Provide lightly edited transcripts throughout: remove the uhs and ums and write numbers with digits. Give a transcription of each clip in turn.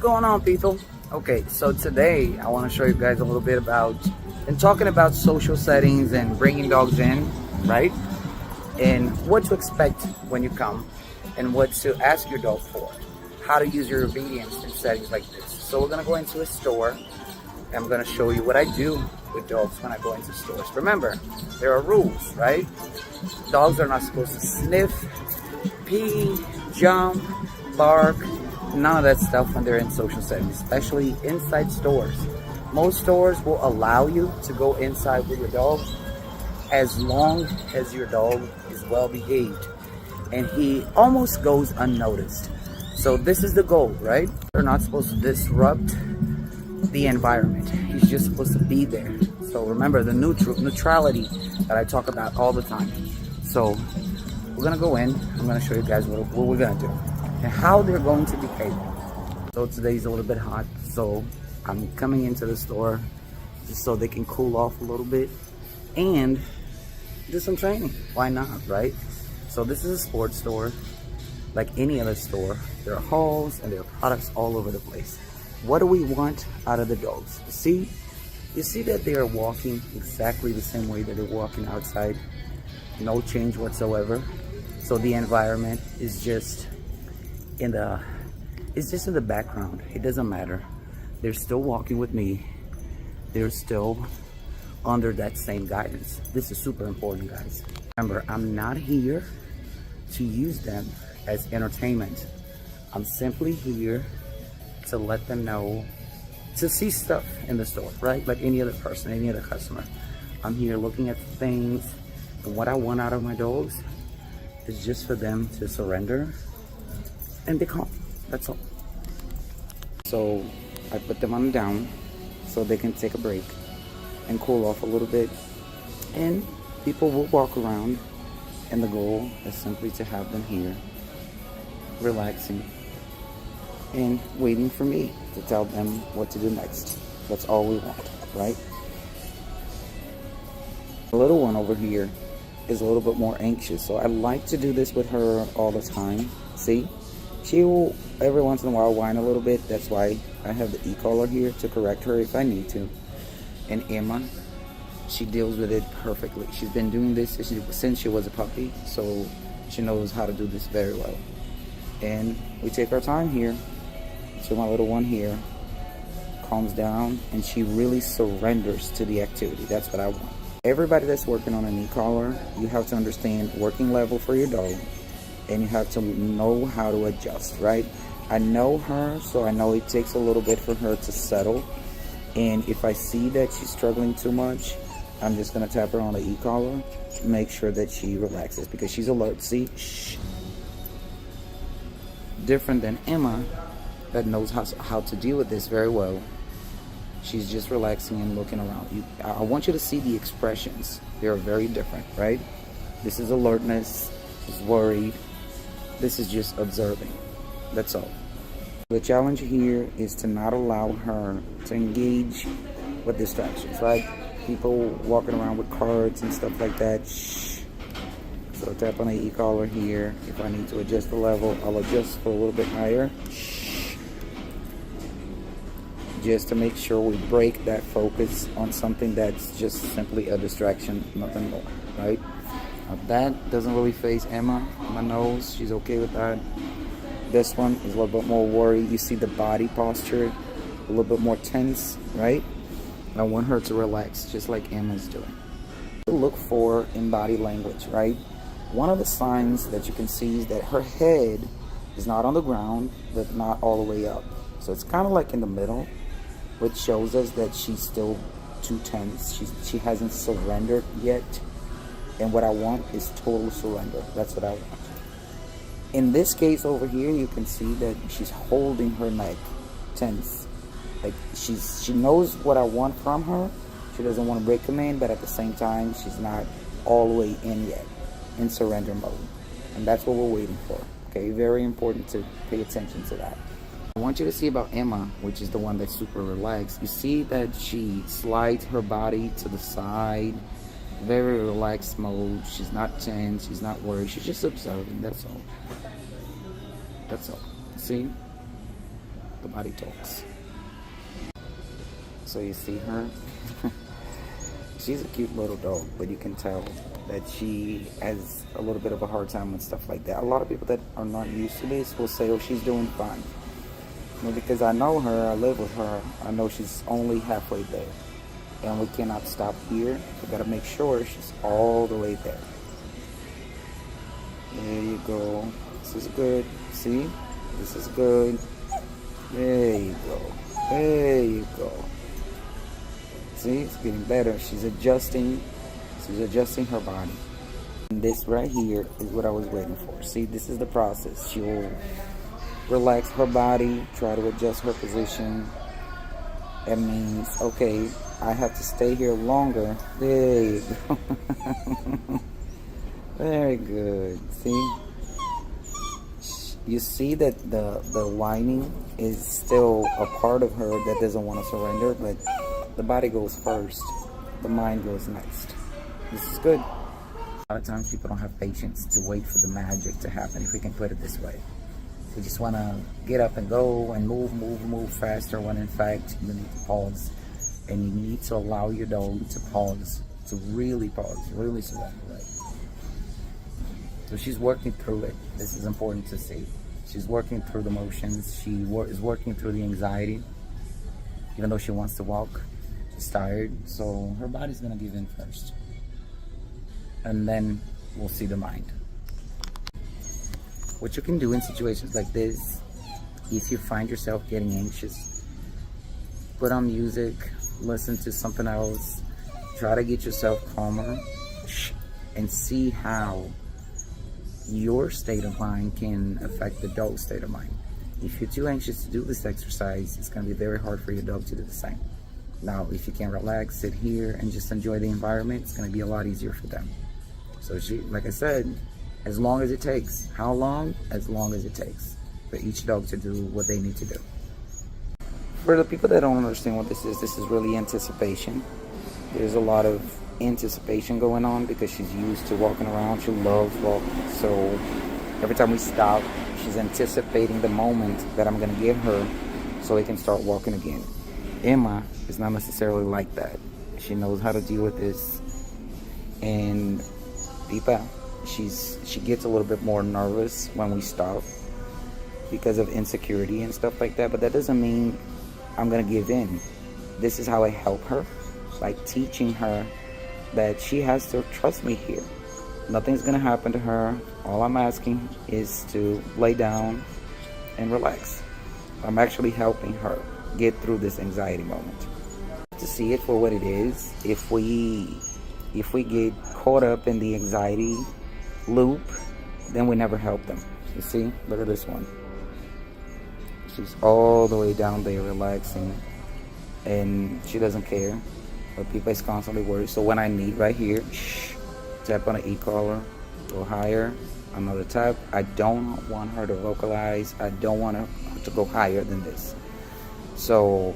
going on, people? Okay, so today I want to show you guys a little bit about and talking about social settings and bringing dogs in, right? And what to expect when you come and what to ask your dog for, how to use your obedience in settings like this. So we're going to go into a store and I'm going to show you what I do with dogs when I go into stores. Remember, there are rules, right? Dogs are not supposed to sniff, pee, jump, bark, none of that stuff when they're in social settings, especially inside stores. Most stores will allow you to go inside with your dog as long as your dog is well behaved and he almost goes unnoticed. So this is the goal, right? They're not supposed to disrupt the environment. He's just supposed to be there. So remember the neutrality that I talk about all the time. So we're gonna go in. I'm gonna show you guys what we're gonna do and how they're going to behave. So today's a little bit hot, so I'm coming into the store just so they can cool off a little bit and do some training. Why not, right? So this is a sports store, like any other store. There are halls and there are products all over the place. What do we want out of the dogs? You see that they are walking exactly the same way that they're walking outside. No change whatsoever. So the environment is just in the background. It doesn't matter. They're still walking with me. They're still under that same guidance. This is super important, guys. Remember, I'm not here to use them as entertainment. I'm simply here to let them know, to see stuff in the store, right? Like any other person, any other customer. I'm here looking at things, and what I want out of my dogs is just for them to surrender and be calm. That's all. So I put them on down so they can take a break and cool off a little bit, and people will walk around, and the goal is simply to have them here relaxing and waiting for me to tell them what to do next. That's all we want, right? The little one over here is a little bit more anxious, so I like to do this with her all the time. See, she will every once in a while whine a little bit. That's why I have the e-collar here to correct her if I need to. And Emma, she deals with it perfectly. She's been doing this since she was a puppy, so she knows how to do this very well. And we take our time here. So my little one here calms down and she really surrenders to the activity. That's what I want. Everybody that's working on an e-collar, you have to understand working level for your dog, and you have to know how to adjust, right? I know her, so I know it takes a little bit for her to settle. And if I see that she's struggling too much, I'm just gonna tap her on the e-collar, make sure that she relaxes because she's alert. See, shh. Different than Emma, that knows how to deal with this very well. She's just relaxing and looking around. I want you to see the expressions. They are very different, right? This is alertness, she's worried. This is just observing. That's all. The challenge here is to not allow her to engage with distractions, right? People walking around with cards and stuff like that. Shh. So tap on the e-collar here. If I need to adjust the level, I'll adjust for a little bit higher. Shh. Just to make sure we break that focus on something that's just simply a distraction, nothing more, right? Now that doesn't really faze Emma. My nose, she's okay with that. This one is a little bit more worried. You see the body posture, a little bit more tense, right? I want her to relax, just like Emma's doing. Look for in body language, right? One of the signs that you can see is that her head is not on the ground, but not all the way up. So it's kind of like in the middle, which shows us that she's still too tense. She hasn't surrendered yet. And what I want is total surrender. That's what I want. In this case over here, you can see that she's holding her neck tense. Like she knows what I want from her. She doesn't want to break command, but at the same time, she's not all the way in yet, in surrender mode. And that's what we're waiting for. Okay, very important to pay attention to that. I want you to see about Emma, which is the one that's super relaxed. You see that she slides her body to the side, very relaxed mode. She's not tense, she's not worried, she's just observing. That's all. See? the body talks. So you see her? She's a cute little dog, but you can tell that she has a little bit of a hard time with stuff like that. A lot of people that are not used to this will say, oh, she's doing fine. Well, because I know her, I live with her, I know she's only halfway there. And we cannot stop here. We gotta make sure she's all the way there. There you go. This is good. See? This is good. There you go. There you go. See? It's getting better. She's adjusting. She's adjusting her body. And this right here is what I was waiting for. See, this is the process. She will relax her body, try to adjust her position. That means, okay, I have to stay here longer. There you go. Very good. See? You see that the whining is still a part of her that doesn't want to surrender, but the body goes first. The mind goes next. This is good. A lot of times people don't have patience to wait for the magic to happen, if we can put it this way. We just want to get up and go and move faster, when in fact you need to pause. And you need to allow your dog to pause, really surrender, right? So she's working through it. This is important to see. She's working through the motions. She is working through the anxiety. Even though she wants to walk, she's tired. So her body's gonna give in first. And then we'll see the mind. What you can do in situations like this, if you find yourself getting anxious, put on music, listen to something else, try to get yourself calmer, and see how your state of mind can affect the dog's state of mind. If you're too anxious to do this exercise, it's going to be very hard for your dog to do the same. Now, if you can relax, sit here, and just enjoy the environment, it's going to be a lot easier for them. So she, like I said, as long as it takes. How long? As long as it takes for each dog to do what they need to do. For the people that don't understand what this is really anticipation. There's a lot of anticipation going on because she's used to walking around. She loves walking. So every time we stop, she's anticipating the moment that I'm going to give her so they can start walking again. Emma is not necessarily like that. She knows how to deal with this. And Pipa, she gets a little bit more nervous when we stop because of insecurity and stuff like that. But that doesn't mean I'm going to give in. This is how I help her, by teaching her that she has to trust me here. Nothing's going to happen to her. All I'm asking is to lay down and relax. I'm actually helping her get through this anxiety moment. To see it for what it is, if we get caught up in the anxiety loop, then we never help them. You see? Look at this one. She's all the way down there relaxing, and she doesn't care. But people is constantly worried. So when I need right here, tap on an e-collar, go higher, another tap. I don't want her to vocalize. I don't want her to go higher than this. So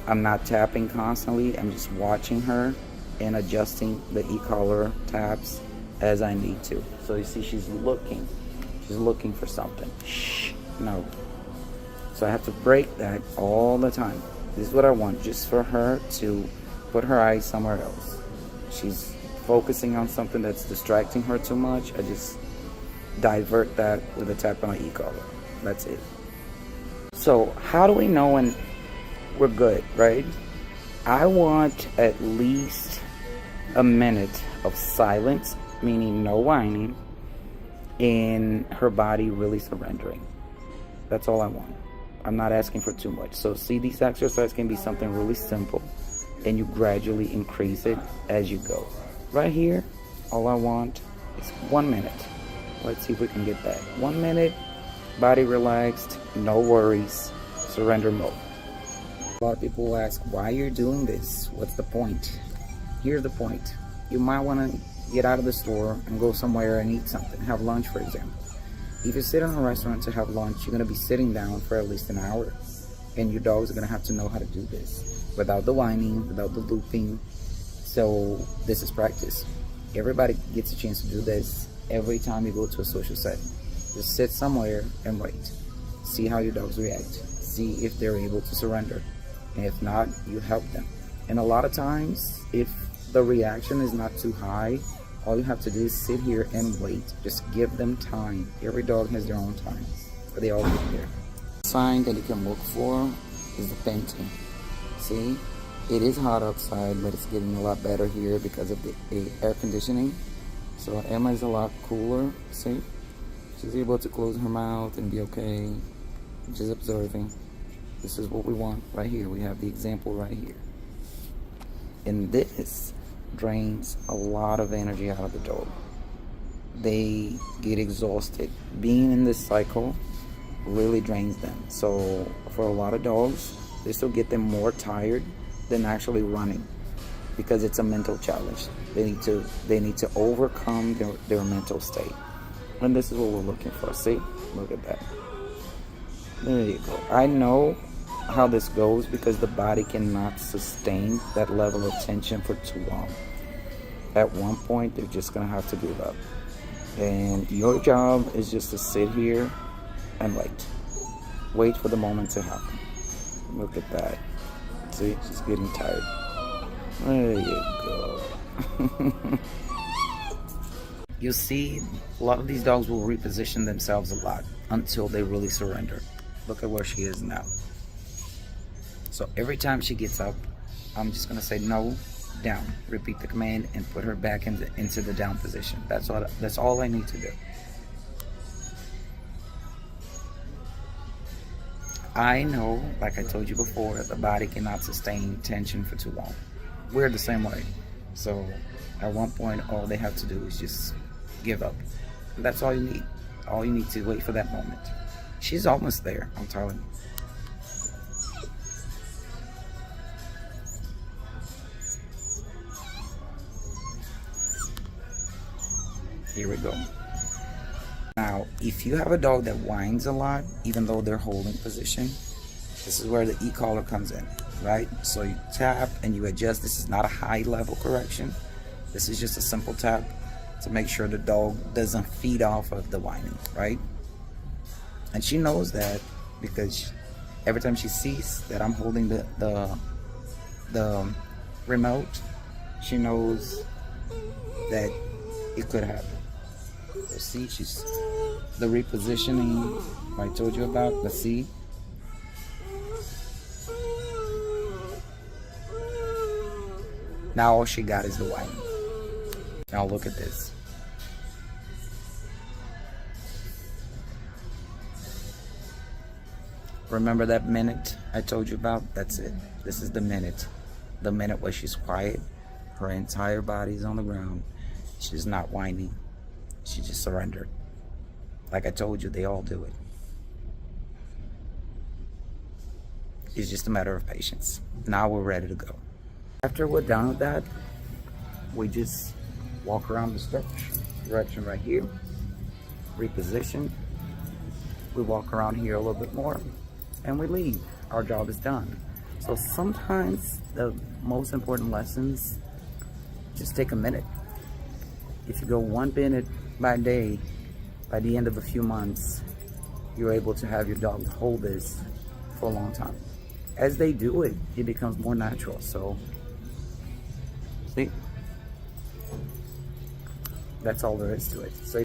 I'm not tapping constantly. I'm just watching her and adjusting the e-collar taps as I need to. So you see, she's looking for something. No. So I have to break that all the time. This is what I want, just for her to put her eyes somewhere else. She's focusing on something that's distracting her too much. I just divert that with a tap on an e-collar. That's it. So how do we know when we're good, right? I want at least a minute of silence, meaning no whining, and her body really surrendering. That's all I want. I'm not asking for too much. So see, these exercises can be something really simple, and you gradually increase it as you go. Right here, all I want is 1 minute. Let's see if we can get that. 1 minute, body relaxed, no worries, surrender mode. A lot of people will ask, why you're doing this? What's the point? Here's the point. You might want to get out of the store and go somewhere and eat something, have lunch, for example. If you sit in a restaurant to have lunch, you're going to be sitting down for at least an hour, and your dogs are going to have to know how to do this without the whining, without the looping. So this is practice. Everybody gets a chance to do this every time you go to a social setting. Just sit somewhere and wait. See how your dogs react. see if they're able to surrender. And if not, you help them. And a lot of times, if the reaction is not too high, all you have to do is sit here and wait. Just give them time. Every dog has their own time, but they all get there. Sign that you can look for is the painting. See, it is hot outside, but it's getting a lot better here because of the air conditioning. So Emma is a lot cooler. See, she's able to close her mouth and be okay. Just observing. This is what we want right here. We have the example right here. And this drains a lot of energy out of the dog. They get exhausted. Being in this cycle really drains them. So for a lot of dogs, this will get them more tired than actually running, because it's a mental challenge. They need to overcome their mental state. And this is what we're looking for. See? Look at that. There you go. I know how this goes because the body cannot sustain that level of tension for too long. At one point, they're just gonna have to give up. And your job is just to sit here and wait. Wait for the moment to happen. Look at that. See, she's getting tired. There you go. You see, a lot of these dogs will reposition themselves a lot until they really surrender. Look at where she is now. So every time she gets up, I'm just gonna say no, down. Repeat the command and put her back into the down position. That's all I need to do. I know, like I told you before, the body cannot sustain tension for too long. We're the same way. So at one point, all they have to do is just give up. That's all you need. All you need to wait for that moment. She's almost there, I'm telling you. Here we go. Now, if you have a dog that whines a lot, even though they're holding position, this is where the e-collar comes in, right? So you tap and you adjust. This is not a high level correction. This is just a simple tap to make sure the dog doesn't feed off of the whining, right? And she knows that because every time she sees that I'm holding the remote, she knows that it could happen. So see, she's the repositioning I told you about. Let's see. Now all she got is the whining. Now look at this. Remember that minute I told you about? That's it. This is the minute. The minute where she's quiet. Her entire body's on the ground. She's not whining. She just surrendered. Like I told you, they all do it. It's just a matter of patience. Now we're ready to go. After we're done with that, we just walk around the stretch direction right here. Reposition. We walk around here a little bit more and we leave. Our job is done. So sometimes the most important lessons just take a minute. If you go 1 minute by day, by the end of a few months, you're able to have your dog hold this for a long time. As they do it, it becomes more natural. So, see, that's all there is to it. So